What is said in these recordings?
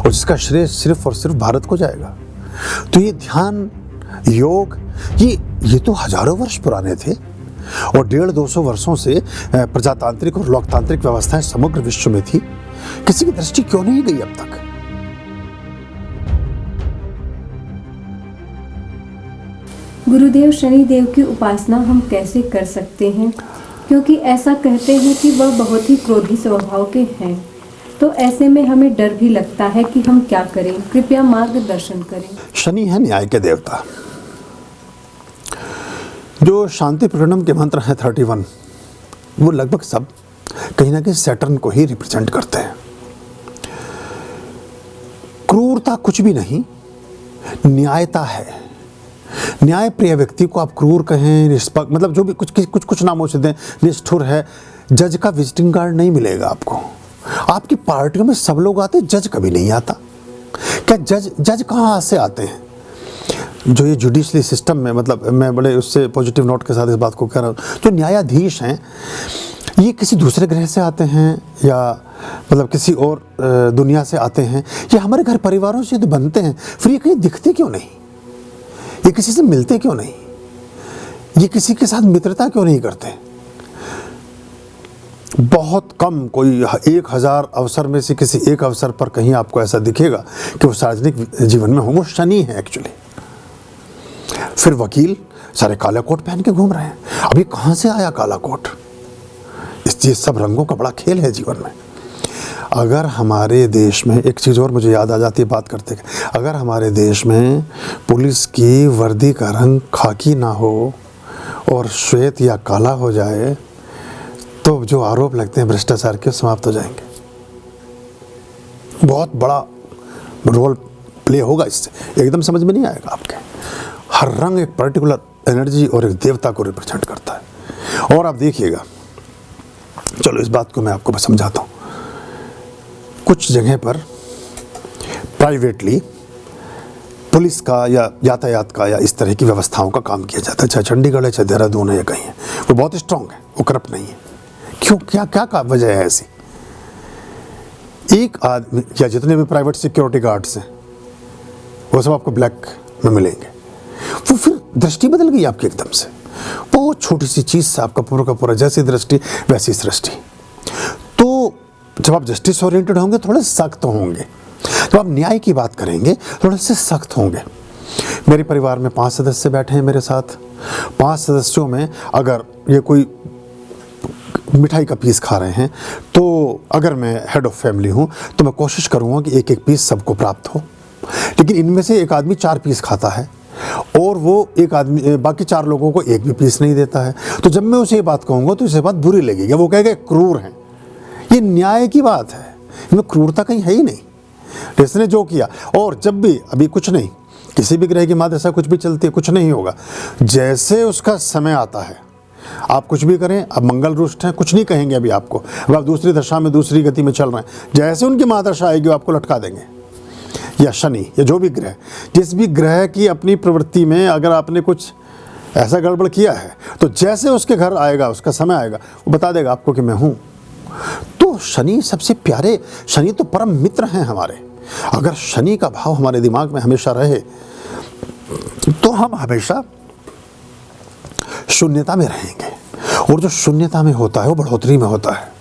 और जिसका श्रेय सिर्फ और सिर्फ भारत को जाएगा। तो ये ध्यान, योग, ये तो हजारों वर्ष पुराने थे और 150-200 वर्षों से प्रजातांत्रिक और लोकतांत्रिक व्यवस्थाएं समग्र विश्व में थी। किसी की दृष्टि क्यों नहीं गई अब तक? गुरुदेव, शनिदेव की उपासना हम कैसे कर सकते हैं? क्योंकि ऐसा कहते हैं कि वह बहुत ही क्रोधी स्वभाव के हैं, तो ऐसे में हमें डर भी लगता है कि हम क्या करें। कृपया मार्गदर्शन करें। शनि है न्याय के देवता। जो शांति प्रकरणम के मंत्र हैं 31, वो लगभग सब कहीं ना कहीं सैटर्न को ही रिप्रेजेंट करते हैं। क्रूरता कुछ भी नहीं, न्यायता है। न्याय प्रिय व्यक्ति को आप क्रूर कहें, निष्पक्ष, मतलब जो भी कुछ नामों से दें, निष्ठुर है। जज का विजिटिंग कार्ड नहीं मिलेगा आपको। आपकी पार्टियों में सब लोग आते, जज कभी नहीं आता। क्या जज कहाँ से आते हैं? जो ये जुडिशरी सिस्टम में, मतलब मैं बड़े उससे पॉजिटिव नोट के साथ इस बात को कह रहा हूँ, जो न्यायाधीश हैं ये किसी दूसरे ग्रह से आते हैं या मतलब किसी और दुनिया से आते हैं, ये हमारे घर परिवारों से तो बनते हैं। फिर ये कहीं दिखते क्यों नहीं? ये किसी से मिलते क्यों नहीं? ये किसी के साथ मित्रता क्यों नहीं करते? बहुत कम, कोई 1000 अवसर में से किसी एक अवसर पर कहीं आपको ऐसा दिखेगा कि वो सार्वजनिक जीवन में हो। वो शनि है एक्चुअली। फिर वकील सारे काला कोट पहन के घूम रहे हैं। अभी कहाँ से आया काला कोट? ये सब रंगों का बड़ा खेल है जीवन में। अगर हमारे देश में एक चीज़ और मुझे याद आ जाती है बात करते, अगर हमारे देश में पुलिस की वर्दी का रंग खाकी ना हो और श्वेत या काला हो जाए, तो जो आरोप लगते हैं भ्रष्टाचार के समाप्त हो जाएंगे। बहुत बड़ा रोल प्ले होगा इससे। एकदम समझ में नहीं आएगा आपके। हर रंग एक पर्टिकुलर एनर्जी और एक देवता को रिप्रेजेंट करता है। और आप देखिएगा, चलो इस बात को मैं आपको समझाता हूँ। कुछ जगह पर प्राइवेटली पुलिस का या यातायात का या इस तरह की व्यवस्थाओं का काम किया जाता है, चाहे चंडीगढ़ है, चाहे देहरादून है या कहीं है। वो बहुत स्ट्रांग है, वो करप्ट नहीं है। क्यों? क्या वजह है ऐसी? एक आदमी या जितने भी प्राइवेट सिक्योरिटी गार्ड्स हैं वो सब आपको ब्लैक में मिलेंगे। वो फिर दृष्टि बदल गई आपकी एकदम से। बहुत छोटी सी चीज़ से आपका पूरा का पूरा, जैसी दृष्टि वैसी सृष्टि। तो जब आप जस्टिस ओरिएंटेड होंगे थोड़े सख्त होंगे, तो आप न्याय की बात करेंगे थोड़े से सख्त होंगे। मेरे परिवार में 5 सदस्य बैठे हैं मेरे साथ। 5 सदस्यों में अगर ये कोई मिठाई का पीस खा रहे हैं, तो अगर मैं हेड ऑफ फैमिली हूँ तो मैं कोशिश करूँगा कि एक एक पीस सबको प्राप्त हो। लेकिन इनमें से एक आदमी 4 पीस खाता है और वो एक आदमी बाकी 4 लोगों को एक भी पीस नहीं देता है। तो जब मैं उसे ये बात कहूँगा तो इसे बात बुरी लगेगी। वो कहेगा क्रूर हैं। ये न्याय की बात है, इनमें क्रूरता कहीं है ही नहीं। जिसने जो किया, और जब भी अभी कुछ नहीं, किसी भी ग्रह की मादशा कुछ भी चलती है, कुछ नहीं होगा। जैसे उसका समय आता है, आप कुछ भी करें, अब मंगल रुष्ट हैं, कुछ नहीं कहेंगे अभी आपको। अब आप दूसरी दशा में, दूसरी गति में चल रहे हैं। जैसे उनकी महादशा आएगी वो आपको लटका देंगे। या शनि या जो भी ग्रह, जिस भी ग्रह की अपनी प्रवृत्ति में अगर आपने कुछ ऐसा गड़बड़ किया है, तो जैसे उसके घर आएगा, उसका समय आएगा, वो बता देगा आपको कि मैं हूँ। तो शनि सबसे प्यारे, शनि तो परम मित्र हैं हमारे। अगर शनि का भाव हमारे दिमाग में हमेशा रहे तो हम हमेशा शून्यता में रहेंगे। और जो शून्यता में होता है वो बढ़ोतरी में होता है।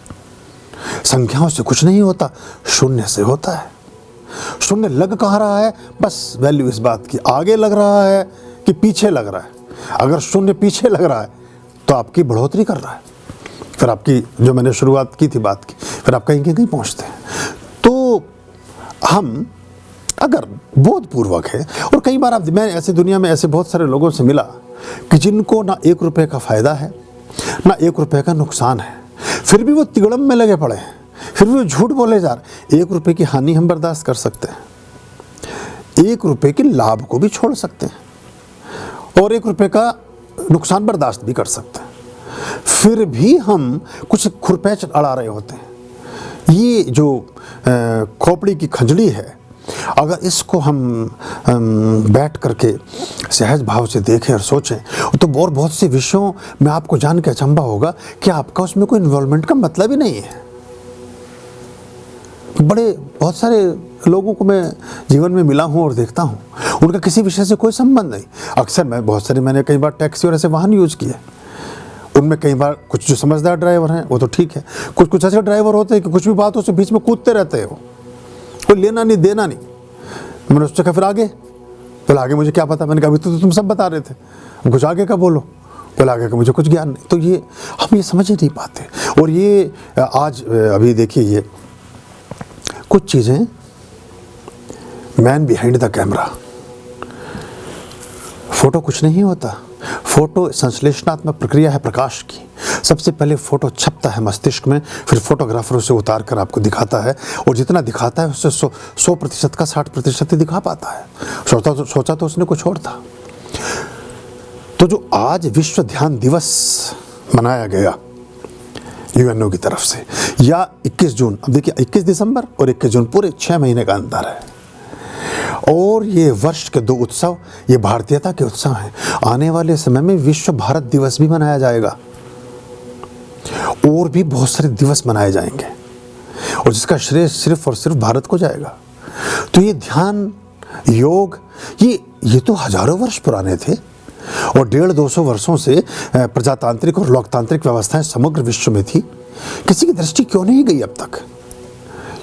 संख्याओं से कुछ नहीं होता, शून्य से होता है। शून्य लग कहाँ रहा है? बस वैल्यू इस बात की आगे लग रहा है कि पीछे लग रहा है। अगर शून्य पीछे लग रहा है तो आपकी बढ़ोतरी कर रहा है। फिर आपकी, जो मैंने शुरुआत की थी बात की, फिर आप कहीं कहीं पहुंचते हैं। तो हम अगर बोधपूर्वक है, और कई बार मैं ऐसे दुनिया में ऐसे बहुत सारे लोगों से मिला कि जिनको ना 1 रुपये का फ़ायदा है ना 1 रुपये का नुकसान है, फिर भी वो तिगड़म में लगे पड़े हैं, फिर भी वो झूठ बोले जा रहे। 1 रुपये की हानि हम बर्दाश्त कर सकते हैं, 1 रुपये के लाभ को भी छोड़ सकते हैं, और 1 रुपये का नुकसान बर्दाश्त भी कर सकते हैं। फिर भी हम कुछ खुरपैच अड़ा रहे होते हैं। ये जो खोपड़ी की खंजड़ी है, अगर इसको हम बैठ करके सहज भाव से देखें और सोचें, तो और बहुत से विषयों में आपको जान के अचंभा होगा कि आपका उसमें कोई इन्वॉल्वमेंट का मतलब ही नहीं है। बड़े बहुत सारे लोगों को मैं जीवन में मिला हूँ और देखता हूँ, उनका किसी विषय से कोई संबंध नहीं। अक्सर मैंने कई बार टैक्सी और ऐसे वाहन यूज किए, उनमें कई बार कुछ जो समझदार ड्राइवर हैं वो तो ठीक है, कुछ ऐसे ड्राइवर होते हैं कि कुछ भी बात हो उसके बीच में कूदते रहते हैं, वो कोई लेना नहीं देना नहीं। मैंने उससे कहा फिर आगे, बोला आगे मुझे क्या पता। मैंने कहा अभी तो तुम सब बता रहे थे, कुछ आगे का बोलो। बोला आगे का मुझे कुछ ज्ञान नहीं। तो ये हम ये समझ ही नहीं पाते। और ये आज अभी देखिए, ये कुछ चीज़ें, man behind the camera, photo कुछ नहीं होता। फोटो संश्लेषणात्मक प्रक्रिया है प्रकाश की। सबसे पहले फोटो छपता है मस्तिष्क में, फिर फोटोग्राफर उसे उतार कर आपको दिखाता है, और जितना दिखाता है उससे 100% का 60% ही दिखा पाता है। सोचा तो उसने कुछ और था। तो जो आज विश्व ध्यान दिवस मनाया गया यूएनओ की तरफ से, या 21 जून, अब देखिए 21 दिसंबर और 21 जून पूरे 6 महीने का अंतर है। और ये वर्ष के 2 उत्सव, ये भारतीयता के उत्सव हैं। आने वाले समय में विश्व भारत दिवस भी मनाया जाएगा, और भी बहुत सारे दिवस मनाए जाएंगे, और जिसका श्रेय सिर्फ और सिर्फ भारत को जाएगा। तो ये ध्यान, योग, ये तो हजारों वर्ष पुराने थे, और 150-200 वर्षों से प्रजातांत्रिक और लोकतांत्रिक व्यवस्थाएं समग्र विश्व में थी। किसी की दृष्टि क्यों नहीं गई अब तक?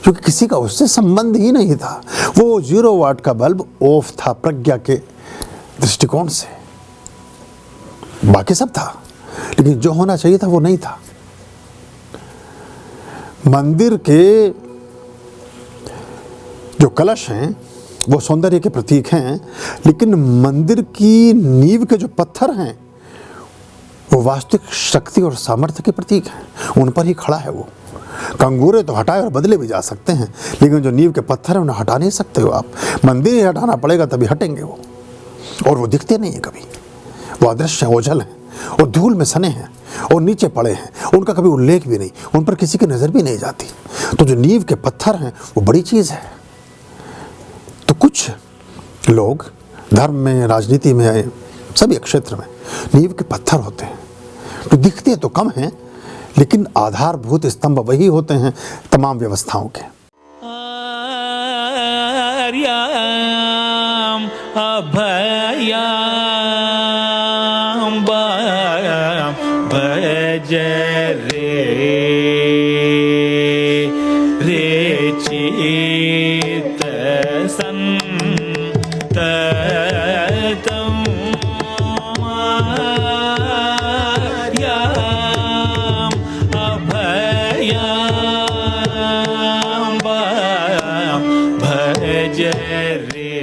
क्योंकि किसी का उससे संबंध ही नहीं था। वो 0 वाट का बल्ब ऑफ था प्रज्ञा के दृष्टिकोण से, बाकी सब था, लेकिन जो होना चाहिए था वो नहीं था। मंदिर के जो कलश हैं वो सौंदर्य के प्रतीक हैं, लेकिन मंदिर की नींव के जो पत्थर हैं वो वास्तविक शक्ति और सामर्थ्य के प्रतीक हैं। उन पर ही खड़ा है वो। कंगूरे तो हटाए और बदले भी जा सकते हैं, लेकिन जो नींव के पत्थर हैं उन्हें हटा नहीं सकते हो आप। मंदिर ही हटाना पड़ेगा तभी हटेंगे वो, और वो दिखते नहीं है कभी। वो अदृश्य हैं, ओझल हैं, और धूल में सने हैं, और नीचे पड़े हैं, उनका कभी उल्लेख भी नहीं, उन पर किसी की नज़र भी नहीं जाती। तो जो नींव के पत्थर हैं वो बड़ी चीज़ है। तो कुछ लोग धर्म में, राजनीति में, सभी क्षेत्र में नींव के पत्थर होते हैं, तो दिखते तो कम हैं, लेकिन आधारभूत स्तंभ वही होते हैं तमाम व्यवस्थाओं के। आर्याम अभयाम भज रे चित संततम आर्याम अभयाम भज रे